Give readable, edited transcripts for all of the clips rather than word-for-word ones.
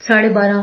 12:30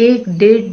1, 1:30,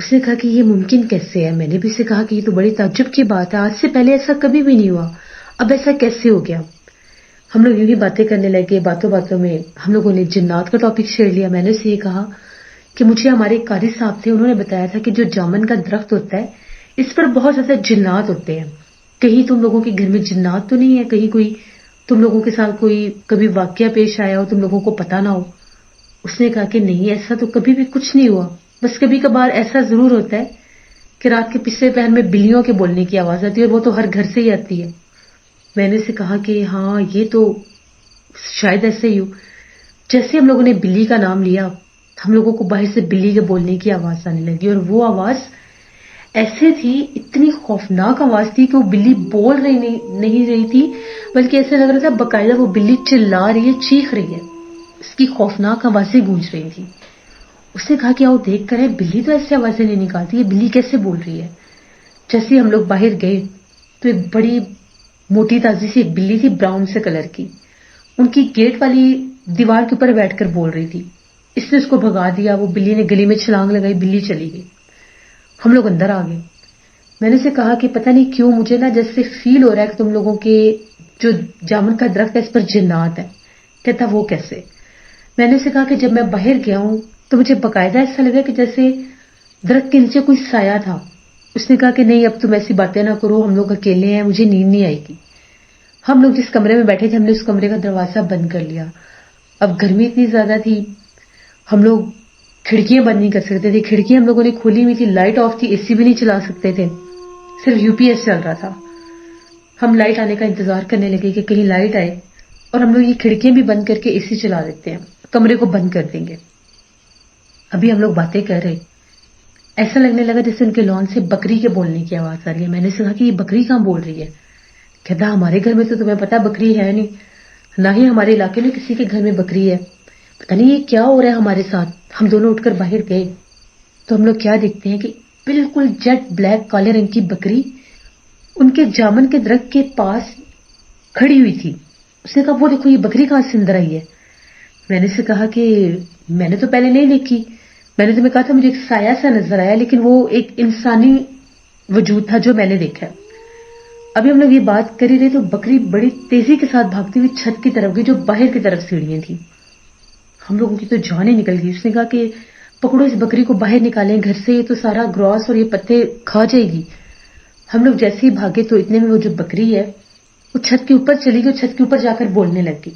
اس نے کہا کہ یہ ممکن کیسے ہے؟ میں نے بھی اسے کہا کہ یہ تو بڑی تعجب کی بات ہے، آج سے پہلے ایسا کبھی بھی نہیں ہوا، اب ایسا کیسے ہو گیا؟ ہم لوگ یوں ہی باتیں کرنے لگے، باتوں باتوں میں ہم لوگوں نے جنات کا ٹاپک شیئر لیا. میں نے اسے یہ کہا کہ مجھے ہمارے قاری صاحب تھے، انہوں نے بتایا تھا کہ جو جامن کا درخت ہوتا ہے اس پر بہت زیادہ جنات ہوتے ہیں. کہیں تم لوگوں کے گھر میں جنات تو نہیں ہے؟ کہیں کوئی تم لوگوں کے ساتھ کوئی کبھی واقعہ پیش آیا ہو تم لوگوں کو پتا نہ ہو؟ اس نے کہا کہ نہیں، ایسا تو کبھی بھی کچھ نہیں ہوا، بس کبھی کبھار ایسا ضرور ہوتا ہے کہ رات کے پچھلے پہر میں بلیوں کے بولنے کی آواز آتی ہے، اور وہ تو ہر گھر سے ہی آتی ہے. میں نے اسے کہا کہ ہاں یہ تو شاید ایسے ہی ہو. جیسے ہم لوگوں نے بلی کا نام لیا، ہم لوگوں کو باہر سے بلی کے بولنے کی آواز آنے لگی، اور وہ آواز ایسے تھی، اتنی خوفناک آواز تھی کہ وہ بلی بول نہیں رہی تھی، بلکہ ایسے لگ رہا تھا باقاعدہ وہ بلی چلا رہی ہے، چیخ رہی ہے، اس کی خوفناک آوازیں گونج رہی تھی. اس نے کہا کہ آؤ دیکھ کر ہے، بلی تو ایسے آوازیں نہیں نکالتی، یہ بلی کیسے بول رہی ہے؟ جیسے ہم لوگ باہر گئے تو ایک بڑی موٹی تازی سی ایک بلی تھی، براؤن سے کلر کی، ان کی گیٹ والی دیوار کے اوپر بیٹھ کر بول رہی تھی. اس نے اس کو بھگا دیا، وہ بلی نے گلی میں چھلانگ لگائی، بلی چلی گئی. ہم لوگ اندر آ گئے. میں نے اسے کہا کہ پتہ نہیں کیوں مجھے نا جیسے فیل ہو رہا ہے کہ تم لوگوں کے جو جامن کا درخت ہے اس پر جنات ہے. کہتا وہ کیسے؟ میں نے اسے کہا کہ جب میں باہر گیا ہوں تو مجھے باقاعدہ ایسا لگا کہ جیسے درخت کے نیچے کوئی سایہ تھا. اس نے کہا کہ نہیں اب تم ایسی باتیں نہ کرو، ہم لوگ اکیلے ہیں، مجھے نیند نہیں آئے گی. ہم لوگ جس کمرے میں بیٹھے تھے ہم نے اس کمرے کا دروازہ بند کر لیا. اب گرمی اتنی زیادہ تھی، ہم لوگ کھڑکیاں بند نہیں کر سکتے تھے، کھڑکیاں ہم لوگوں نے کھولی ہوئی تھی، لائٹ آف تھی، اے سی بھی نہیں چلا سکتے تھے، صرف یو پی ایس چل رہا تھا. ہم لائٹ آنے کا انتظار کرنے لگے کہ کہیں لائٹ آئے اور ہم لوگ یہ کھڑکیاں بھی بند کر کے اے سی چلا دیتے ہیں، کمرے کو بند کر دیں گے. ابھی ہم لوگ باتیں کر رہے، ایسا لگنے لگا جیسے ان کے لان سے بکری کے بولنے کی آواز آ رہی ہے. میں نے کہا کہ یہ بکری کہاں بول رہی ہے؟ کہتا ہمارے گھر میں تو تمہیں پتا بکری ہے نہیں، نہ ہی ہمارے علاقے میں کسی کے گھر میں بکری ہے. پتہ نہیں یہ کیا ہو رہا ہے ہمارے ساتھ. ہم دونوں اٹھ کر باہر گئے تو ہم لوگ کیا دیکھتے ہیں کہ بالکل جیٹ بلیک کالے رنگ کی بکری ان کے جامن کے درخت کے پاس کھڑی ہوئی تھی. اس نے کہا وہ دیکھو یہ بکری کہاں سے اندر آئی ہے. میں نے سے کہا کہ میں نے تو پہلے نہیں دیکھی، میں نے تمہیں کہا تھا مجھے ایک سایہ سا نظر آیا، لیکن وہ ایک انسانی وجود تھا جو میں نے دیکھا. ابھی ہم لوگ یہ بات کر ہی رہے تو بکری بڑی تیزی کے ساتھ بھاگتی ہوئی چھت کی طرف گئی جو باہر کی طرف سیڑھیاں تھیں. ہم لوگوں کی تو جانیں نکل گئی. اس نے کہا کہ پکڑو اس بکری کو باہر نکالیں گھر سے، یہ تو سارا گراس اور یہ پتے کھا جائے گی. ہم لوگ جیسے ہی بھاگے تو اتنے میں وہ جو بکری ہے وہ چھت کے اوپر چلی گئی، چھت کے اوپر جا کر بولنے لگ گئی.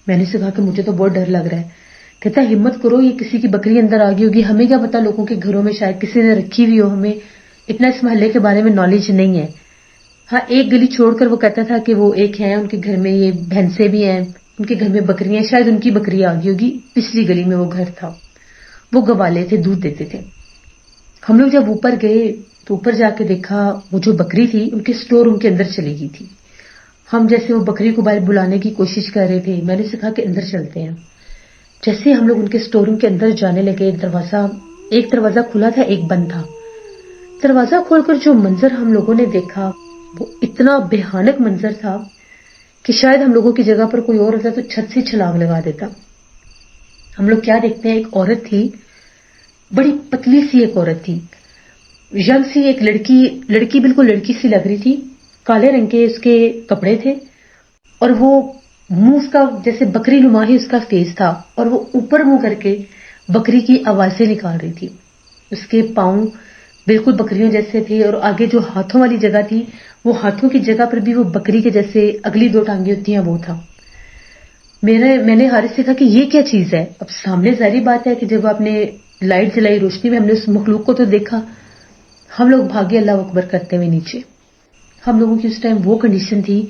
میں نے سے کہا کہ مجھے تو بہت ڈر لگ رہا ہے. کہتا ہمت کرو، یہ کسی کی بکری اندر آ گئی ہوگی، ہمیں کیا پتا، لوگوں کے گھروں میں شاید کسی نے رکھی ہوئی ہو، ہمیں اتنا اس محلے کے بارے میں نالج نہیں ہے. ہاں ایک گلی چھوڑ کر وہ کہتا تھا کہ وہ ایک ہے ان کے گھر میں یہ بھینسیں بھی ہیں، ان کے گھر میں بکریاں ہیں، شاید ان کی بکری آ گئی ہوگی، پچھلی گلی میں وہ گھر تھا، وہ گوالے تھے، دودھ دیتے تھے. ہم لوگ جب اوپر گئے تو اوپر جا کے دیکھا وہ جو بکری تھی ان کے اسٹور روم کے اندر چلی گئی تھی. ہم جیسے وہ بکری کو باہر بلانے کی کوشش کر رہے تھے، میں نے سے کہا کہ اندر چلتے ہیں. جیسے ہم لوگ ان کے اسٹور روم کے اندر جانے لگے، ایک دروازہ کھلا تھا، ایک بند تھا. دروازہ کھول کر جو منظر ہم لوگوں نے دیکھا وہ اتنا بھیانک منظر تھا کہ شاید ہم لوگوں کی جگہ پر کوئی اور ہوتا تو چھت سے چھلانگ لگا دیتا. ہم لوگ کیا دیکھتے ہیں، ایک عورت تھی، بڑی پتلی سی ایک عورت تھی، ینگ سی ایک لڑکی بالکل لڑکی سی لگ رہی تھی. کالے رنگ کے اس کے کپڑے تھے اور وہ منہ اس کا جیسے بکری نما ہی اس کا فیس تھا، اور وہ اوپر منہ کر کے بکری کی آوازیں نکال رہی تھی. اس کے پاؤں بالکل بکریوں جیسے تھے اور آگے جو ہاتھوں والی جگہ تھی وہ ہاتھوں کی جگہ پر بھی وہ بکری کے جیسے اگلی دو ٹانگیں ہوتی ہیں وہ تھا. میں نے حارث سے کہا کہ یہ کیا چیز ہے؟ اب سامنے ظاہری بات ہے کہ جب آپ نے لائٹ جلائی روشنی میں ہم نے اس مخلوق کو تو دیکھا. ہم لوگ بھاگے اللہ اکبر کرتے ہوئے نیچے. ہم لوگوں کی اس ٹائم وہ کنڈیشن تھی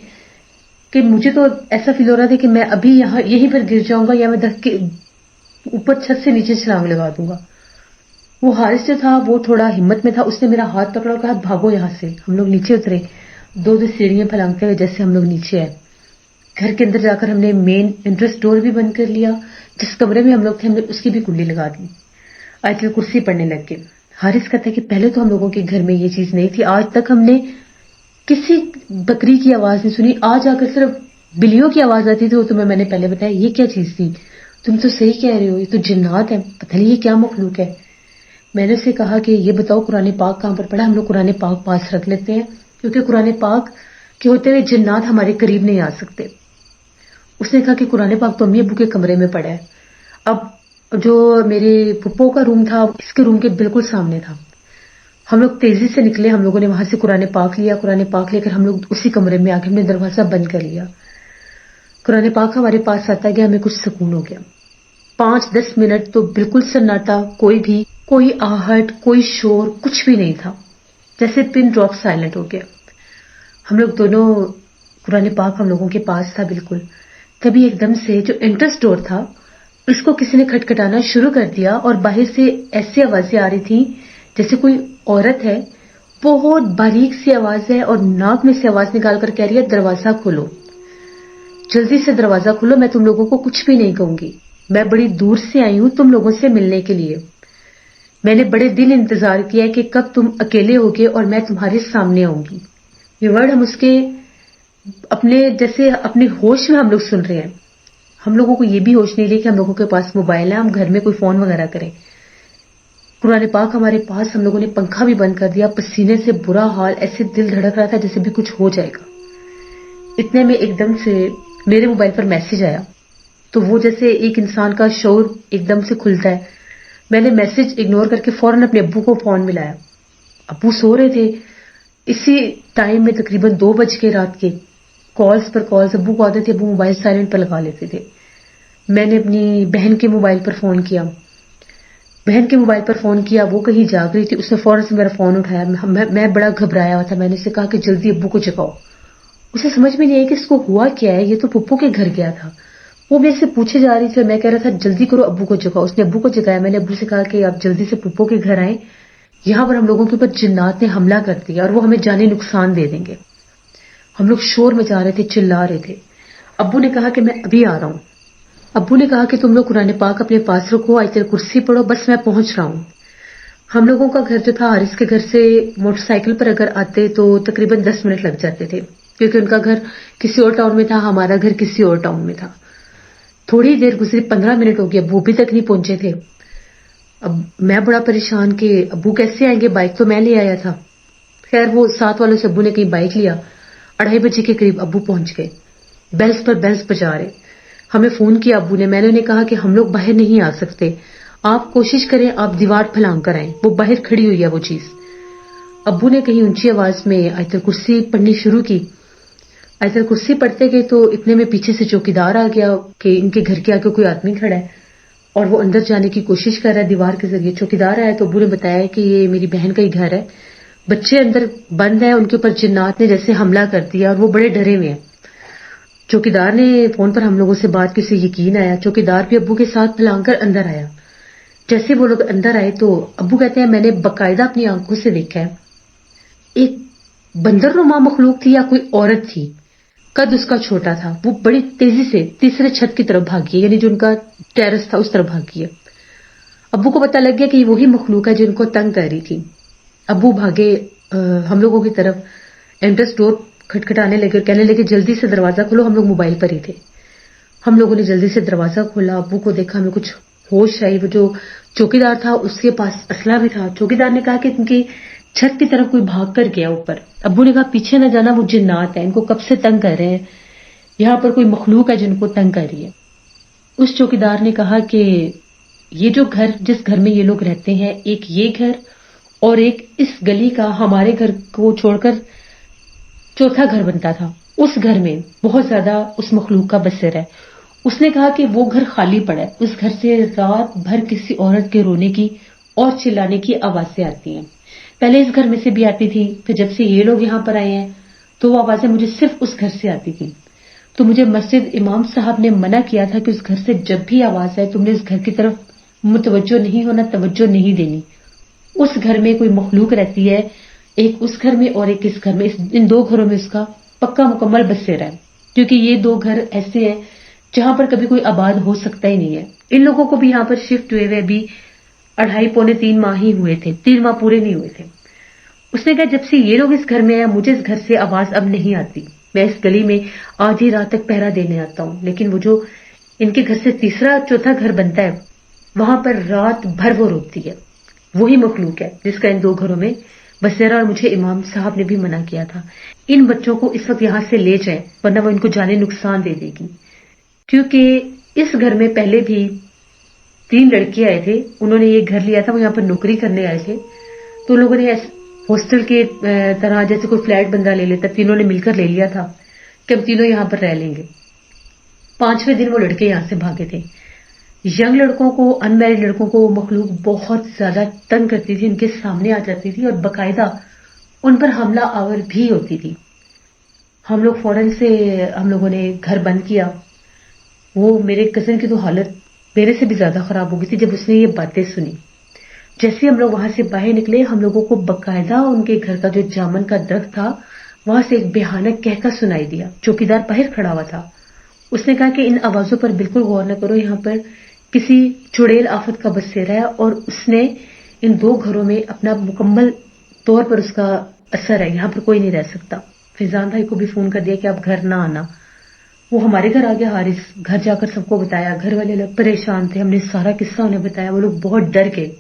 کہ مجھے تو ایسا فیل ہو رہا تھا کہ میں ابھی یہیں پر گر جاؤں گا یا میں درخت کے اوپر چھت سے نیچے چھلانگ لگا دوں گا. وہ حارث جو تھا وہ تھوڑا ہمت میں تھا، اس نے میرا ہاتھ پکڑا اور کہا بھاگو یہاں سے. ہم لوگ نیچے اترے، دو سیڑھیاں پھلانگتے ہوئے جیسے ہم لوگ نیچے آئے. گھر کے اندر جا کر ہم نے مین انٹرسٹ ڈور بھی بند کر لیا. جس کمرے میں ہم لوگ تھے ہم نے اس کی بھی کنڈی لگا دی. آیت الکرسی پڑھنے لگ گئے. حارث کہتا ہے کہ پہلے تو ہم لوگوں کے گھر میں یہ چیز نہیں تھی، آج تک ہم نے کسی بکری کی آواز نہیں سنی. آج آ کر صرف بلیوں کی آواز آتی تھی، وہ تمہیں میں نے پہلے بتایا. یہ کیا چیز تھی؟ تم تو صحیح کہہ رہے ہو، یہ تو جنات ہے، پتہ نہیں یہ کیا مخلوق ہے. میں نے اسے کہا کہ یہ بتاؤ قرآن پاک کہاں پر پڑھا، ہم لوگ قرآن پاک پاس رکھ لیتے ہیں کیونکہ قرآن پاک کے ہوتے ہوئے جنات ہمارے قریب نہیں آ سکتے۔ اس نے کہا کہ قرآن پاک تو امی ابو کے کمرے میں پڑا ہے۔ اب جو میرے پھپھو کا روم تھا اس کے روم کے بالکل سامنے تھا۔ ہم لوگ تیزی سے نکلے، ہم لوگوں نے وہاں سے قرآن پاک لیا، قرآن پاک لے کر ہم لوگ اسی کمرے میں آ کے ہم نے دروازہ بند کر لیا۔ قرآن پاک ہمارے پاس آتا گیا، ہمیں کچھ سکون ہو گیا۔ 5-10 منٹ تو بالکل سناٹا، کوئی آہٹ، کوئی شور، کچھ بھی نہیں تھا، جیسے پن ڈراپ سائلنٹ ہو گیا۔ ہم لوگ دونوں، قرآن پاک ہم لوگوں کے پاس تھا بالکل، تبھی ایک دم سے جو انٹرس ڈور تھا اس کو کسی نے کھٹکھٹانا شروع کر دیا اور باہر سے ایسی آوازیں آ رہی تھی جیسے کوئی عورت ہے، بہت باریک سی آواز ہے اور ناک میں سے آواز نکال کر کہہ رہی ہے دروازہ کھولو، جلدی سے دروازہ کھولو، میں تم لوگوں کو کچھ بھی نہیں کہوں گی، میں بڑی دور سے آئی ہوں تم لوگوں سے ملنے کے لیے، میں نے بڑے دن انتظار کیا کہ کب تم اکیلے ہوگے اور میں تمہارے سامنے آؤں گی۔ یہ ورڈ ہم اس کے اپنے ہوش میں ہم لوگ سن رہے ہیں، ہم لوگوں کو یہ بھی ہوش نہیں لی کہ ہم لوگوں کے پاس موبائل ہے، ہم گھر میں کوئی فون وغیرہ کریں۔ قرآن پاک ہمارے پاس، ہم لوگوں نے پنکھا بھی بند کر دیا، پسینے سے برا حال، ایسے دل دھڑک رہا تھا جیسے بھی کچھ ہو جائے گا۔ اتنے میں ایک دم سے میرے موبائل پر میسج آیا، تو وہ جیسے ایک انسان کا شعور ایک دم سے کھلتا ہے، میں نے میسج اگنور کر کے فوراً اپنے ابو کو فون ملایا۔ ابو سو رہے تھے، اسی ٹائم میں تقریباً 2 بج کے رات کے، کالز پر کالز، ابو کو عادت تھی ابو موبائل سائلنٹ پر لگا لیتے تھے۔ میں نے اپنی بہن کے موبائل پر فون کیا، وہ کہیں جاگ رہی تھی، اس نے فوراً سے میرا فون اٹھایا، میں بڑا گھبرایا ہوا تھا، میں نے اسے کہا کہ جلدی ابو کو جگاؤ۔ اسے سمجھ میں نہیں آئی کہ اس کو ہوا کیا ہے، یہ تو پھپھو کے گھر گیا تھا، وہ میرے سے پوچھے جا رہی تھی اور میں کہہ رہا تھا جلدی کرو ابو کو جگاؤ۔ اس نے ابو کو جگایا، میں نے ابو سے کہا کہ آپ جلدی سے پھپھو کے گھر آئیں، یہاں پر ہم لوگوں کے اوپر جنات نے حملہ کر دیا اور وہ ہمیں جانی نقصان دے دیں گے۔ ہم لوگ شور مچا رہے تھے، چلا رہے تھے۔ ابو نے کہا کہ میں ابھی آ رہا ہوں۔ ابو نے کہا کہ تم لوگ قرآن پاک اپنے پاس رکھو، آیت الکرسی پڑھو، بس میں پہنچ رہا ہوں۔ ہم لوگوں کا گھر جو تھا، حارث کے گھر سے موٹر سائیکل پر اگر آتے تو تقریباً 10 منٹ لگ جاتے تھے، کیونکہ ان کا گھر کسی اور ٹاؤن میں تھا، ہمارا گھر کسی اور ٹاؤن میں تھا۔ تھوڑی دیر گزری، 15 منٹ ہو گیا، ابو ابھی تک نہیں پہنچے تھے۔ اب میں بڑا پریشان کہ ابو کیسے آئیں گے، بائک تو میں لے آیا تھا۔ خیر وہ ساتھ والوں سے ابو نے کہیں بائک لیا، 2:30 بجے کے قریب ابو پہنچ گئے، بیلز پر بیلز بجا رہے۔ ہمیں فون کیا ابو نے، میں نے انہیں کہا کہ ہم لوگ باہر نہیں آ سکتے، آپ کوشش کریں، آپ دیوار پھلانگ کر آئیں، وہ باہر کھڑی ہوئی ہے وہ چیز۔ ابو نے کہیں اونچی آواز میں آیت الکرسی پڑھنی شروع کی۔ آیت الکرسی پڑھتے گئے تو اتنے میں پیچھے سے چوکیدار آ گیا کہ ان کے گھر کے آگے کوئی آدمی کھڑا ہے اور وہ اندر جانے کی کوشش کر رہا ہے دیوار کے ذریعے۔ چوکیدار آیا تو ابو نے بتایا کہ یہ میری بہن کا ہی گھر ہے، بچے اندر بند ہیں، ان کے اوپر جنات نے جیسے حملہ کر دیا اور وہ بڑے ڈرے ہوئے ہیں۔ چوکیدار نے فون پر ہم لوگوں سے بات کی، اسے یقین آیا، چوکیدار بھی ابو کے ساتھ پھلانگ کر اندر آیا۔ جیسے وہ لوگ اندر آئے تو ابو کہتے ہیں میں نے باقاعدہ اپنی آنکھوں سے دیکھا ہے، ایک بندر نما مخلوق تھی یا کوئی عورت تھی، قد اس کا چھوٹا تھا، وہ بڑی تیزی سے تیسرے چھت کی طرف بھاگی ہے، یعنی جو ان کا ٹیرس تھا اس طرف بھاگی ہے۔ ابو کو پتہ لگ گیا کہ یہ وہی مخلوق ہے جو ان کو تنگ کر رہی تھی۔ ابو بھاگے ہم لوگوں کی طرف، انٹرس ڈور کھٹکھٹانے لگے اور کہنے لگے جلدی سے دروازہ کھولو، ہم لوگ موبائل پر ہی تھے۔ ہم لوگوں نے جلدی سے دروازہ کھولا، ابو کو دیکھا، ہمیں کچھ ہوش آئی، وہ جو چوکیدار تھا اس کے پاس اسلحہ بھی تھا۔ چوکیدار نے کہا کہ ان کی چھت کی طرف کوئی بھاگ کر گیا اوپر۔ ابو نے کہا پیچھے نہ جانا، وہ جنات ہیں، ان کو کب سے تنگ کر رہے ہیں، یہاں پر کوئی مخلوق ہے جن کو تنگ کر رہی ہے۔ اس چوکیدار نے کہا کہ یہ جو گھر، جس گھر میں یہ لوگ رہتے ہیں، ایک یہ گھر اور ایک اس گلی کا ہمارے گھر کو چھوڑ کر چوتھا گھر بنتا تھا، اس گھر میں بہت زیادہ اس مخلوق کا بسر ہے۔ اس نے کہا کہ وہ گھر خالی پڑا ہے، اس گھر سے رات بھر کسی عورت کے رونے کی اور چلانے کی آوازیں آتی ہیں، پہلے اس گھر میں سے بھی آتی تھی، پھر جب سے یہ لوگ یہاں پر آئے ہیں تو وہ آوازیں مجھے صرف اس گھر سے آتی تھی، تو مجھے مسجد امام صاحب نے منع کیا تھا کہ اس گھر سے جب بھی آواز آئے تم نے اس گھر کی طرف متوجہ نہیں ہونا، توجہ نہیں دینی، اس گھر میں کوئی مخلوق رہتی ہے، ایک اس گھر میں اور ایک اس گھر میں، ان 2 گھروں میں اس کا پکا مکمل بسیرا ہے، کیونکہ یہ 2 گھر ایسے ہیں جہاں پر کبھی کوئی آباد ہو سکتا ہی نہیں ہے۔ ان لوگوں کو بھی یہاں پر شفٹ ہوئے ابھی 2.5-3 ماہ ہی ہوئے تھے، 3 ماہ پورے نہیں ہوئے تھے۔ اس نے کہا جب سے یہ لوگ اس گھر میں آئے مجھے اس گھر سے آواز اب نہیں آتی، میں اس گلی میں آدھی رات تک پہرا دینے آتا ہوں، لیکن وہ جو ان کے گھر سے تیسرا چوتھا گھر بنتا ہے وہاں پر رات بھر وہ روتی ہے، وہی مخلوق ہے جس کا ان 2 گھروں میں بسیرا، اور مجھے امام صاحب نے بھی منع کیا تھا ان بچوں کو اس وقت یہاں سے لے جائیں ورنہ وہ ان کو جانے نقصان دے دے گی، کیونکہ اس گھر میں پہلے بھی 3 لڑکے آئے تھے، انہوں نے یہ گھر لیا تھا، وہ یہاں پر نوکری کرنے آئے تھے، تو لوگوں نے ہاسٹل کے طرح جیسے کوئی فلیٹ بندہ لے لیتا، تینوں نے مل کر لے لیا تھا کہ ہم تینوں یہاں پر رہ لیں گے۔ 5ویں دن وہ لڑکے یہاں سے بھاگے تھے۔ ینگ لڑکوں کو، ان میرڈ لڑکوں کو وہ مخلوق بہت زیادہ تنگ کرتی تھی، ان کے سامنے آ جاتی تھی اور باقاعدہ ان پر حملہ آور بھی ہوتی تھی۔ ہم لوگ فوراً سے ہم لوگوں نے گھر بند کیا۔ وہ میرے کزن کی تو حالت میرے سے بھی زیادہ خراب ہو گئی تھی جب اس نے یہ باتیں سنی۔ جیسے ہم لوگ وہاں سے باہر نکلے، ہم لوگوں کو باقاعدہ ان کے گھر کا جو جامن کا درخت تھا وہاں سے ایک بھیانک کہکا سنائی دیا۔ چوکیدار باہر کھڑا ہوا تھا، اس نے کہا کہ ان آوازوں پر بالکل غور نہ کرو، یہاں پر کسی چڑیل آفت کا بسیرا ہے، اور اس نے ان 2 گھروں میں اپنا مکمل طور پر اس کا اثر ہے، یہاں پر کوئی نہیں رہ سکتا۔ فیضان بھائی کو بھی فون کر دیا کہ آپ گھر نہ آنا۔ وہ ہمارے گھر آ گیا، حارث گھر جا کر سب کو بتایا، گھر والے لوگ پریشان تھے، ہم نے سارا قصہ انہیں بتایا، وہ لوگ بہت ڈر گئے۔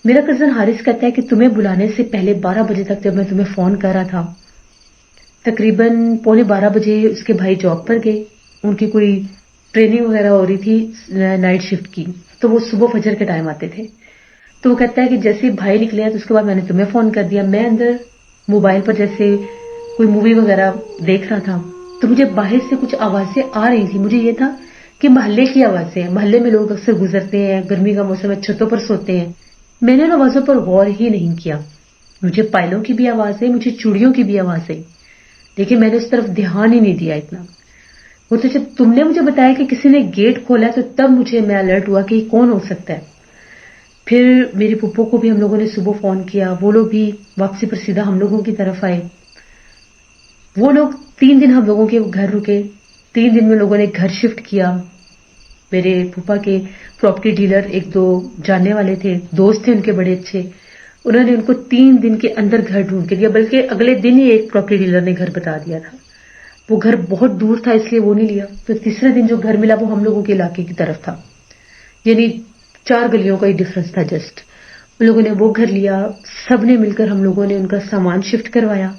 میرا کزن حارث کہتا ہے کہ تمہیں بلانے سے پہلے 12 بجے تک جب میں تمہیں فون کر رہا تھا، تقریباً 11:15 بجے اس کے بھائی جاب پر گئے، ان کی کوئی ٹریننگ وغیرہ ہو رہی تھی نائٹ شفٹ کی، تو وہ صبح فجر کے ٹائم آتے تھے۔ تو وہ کہتا ہے کہ جیسے بھائی نکلے ہیں تو اس کے بعد میں نے تمہیں فون کر دیا۔ میں اندر موبائل پر جیسے کوئی مووی وغیرہ دیکھ رہا تھا تو مجھے باہر سے کچھ آوازیں آ رہی تھی، مجھے یہ تھا کہ محلے کی آوازیں ہیں، محلے میں لوگ اکثر گزرتے ہیں، گرمی کا موسم ہے، چھتوں پر سوتے ہیں۔ میں نے ان آوازوں پر غور ہی نہیں کیا، مجھے پائلوں کی بھی آوازیں، مجھے چوڑیوں کی بھی آوازیں، لیکن میں نے اس طرف دھیان ہی نہیں دیا اتنا۔ وہ تو جب تم نے مجھے بتایا کہ کسی نے گیٹ کھولا تو تب میں الرٹ ہوا کہ یہ کون ہو سکتا ہے۔ پھر میری پھپھو کو بھی ہم لوگوں نے صبح فون کیا، وہ لوگ بھی واپسی پر سیدھا ہم لوگوں کی طرف آئے۔ وہ لوگ 3 دن ہم لوگوں کے گھر رکے، 3 دن میں لوگوں نے گھر شفٹ کیا۔ میرے پھپھا کے پراپرٹی ڈیلر 1-2 جاننے والے تھے، دوست تھے ان کے بڑے اچھے، انہوں نے ان کو 3 دن کے اندر گھر ڈھونڈ کے دیا، بلکہ اگلے دن ہی ایک پراپرٹی ڈیلر نے گھر بتا دیا تھا۔ وہ گھر بہت دور تھا اس لیے وہ نہیں لیا، تو تیسرے دن جو گھر ملا وہ ہم لوگوں کے علاقے کی طرف تھا، یعنی 4 گلیوں کا ہی ڈفرنس تھا جسٹ۔ ان لوگوں نے وہ گھر لیا، سب نے مل کر ہم لوگوں نے ان کا سامان شفٹ کروایا۔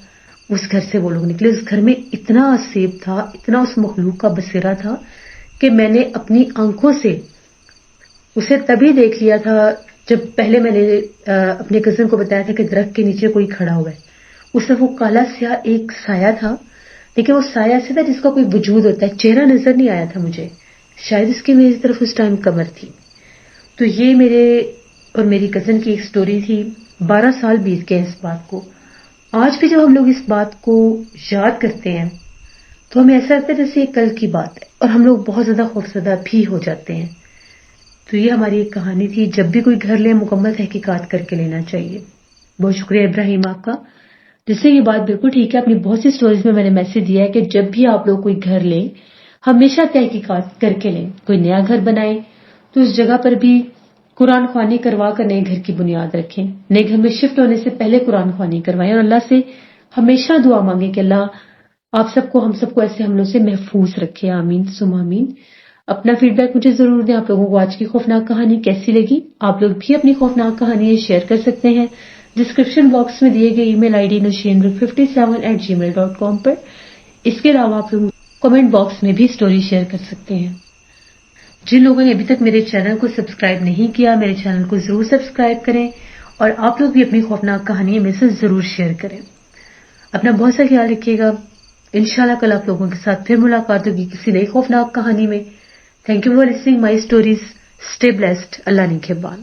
اس گھر سے وہ لوگ نکلے، اس گھر میں اتنا عذاب تھا، اتنا اس مخلوق کا بسیرا تھا کہ میں نے اپنی آنکھوں سے اسے تبھی دیکھ لیا تھا جب پہلے میں نے اپنے کزن کو بتایا تھا کہ درخت کے نیچے کوئی کھڑا ہوا ہے۔ اس میں وہ کالا سیاہ ایک سایہ تھا، لیکن وہ سایہ ایسا تھا جس کا کوئی وجود ہوتا ہے، چہرہ نظر نہیں آیا تھا مجھے، شاید اس کی میری طرف اس ٹائم کمر تھی۔ تو یہ میرے اور میری کزن کی ایک سٹوری تھی۔ 12 سال بیت گئے اس بات کو۔ آج بھی جب ہم لوگ اس بات کو یاد کرتے ہیں تو ہمیں ایسا لگتا ہے جیسے یہ کل کی بات ہے، اور ہم لوگ بہت زیادہ خوفزدہ بھی ہو جاتے ہیں۔ تو یہ ہماری ایک کہانی تھی، جب بھی کوئی گھر لیں مکمل تحقیقات کر کے لینا چاہیے۔ بہت شکریہ ابراہیم آپ کا، جس سے یہ بات بالکل ٹھیک ہے۔ اپنی بہت سی سٹوریز میں نے میسج دیا ہے کہ جب بھی آپ لوگ کوئی گھر لیں ہمیشہ تحقیقات کر کے لیں۔ کوئی نیا گھر بنائیں تو اس جگہ پر بھی قرآن خوانی کروا کر نئے گھر کی بنیاد رکھیں، نئے گھر میں شفٹ ہونے سے پہلے قرآن خوانی کروائیں، اور اللہ سے ہمیشہ دعا مانگیں کہ اللہ آپ سب کو، ہم سب کو ایسے حملوں سے محفوظ رکھے، آمین ثم آمین۔ اپنا فیڈ بیک مجھے ضرور دیں، آپ لوگوں کو آج کی خوفناک کہانی کیسی لگی۔ آپ لوگ بھی اپنی خوفناک کہانیاں شیئر کر سکتے ہیں ڈسکرپشن باکس میں دیے گئے ای میل آئی ڈی nasheenruk57@gmail.com پر۔ اس کے علاوہ آپ لوگ کمنٹ باکس میں بھی سٹوری شیئر کر سکتے ہیں۔ جن لوگوں نے ابھی تک میرے چینل کو سبسکرائب نہیں کیا، میرے چینل کو ضرور سبسکرائب کریں، اور آپ لوگ بھی اپنی خوفناک کہانیاں میں سے ضرور شیئر کریں۔ اپنا بہت سا خیال رکھیے گا۔ انشاءاللہ کل آپ لوگوں کے ساتھ پھر ملاقات ہوگی کسی نئی خوفناک کہانی میں۔ Thank you for listening my stories. Stay blessed. Allah نگہبان۔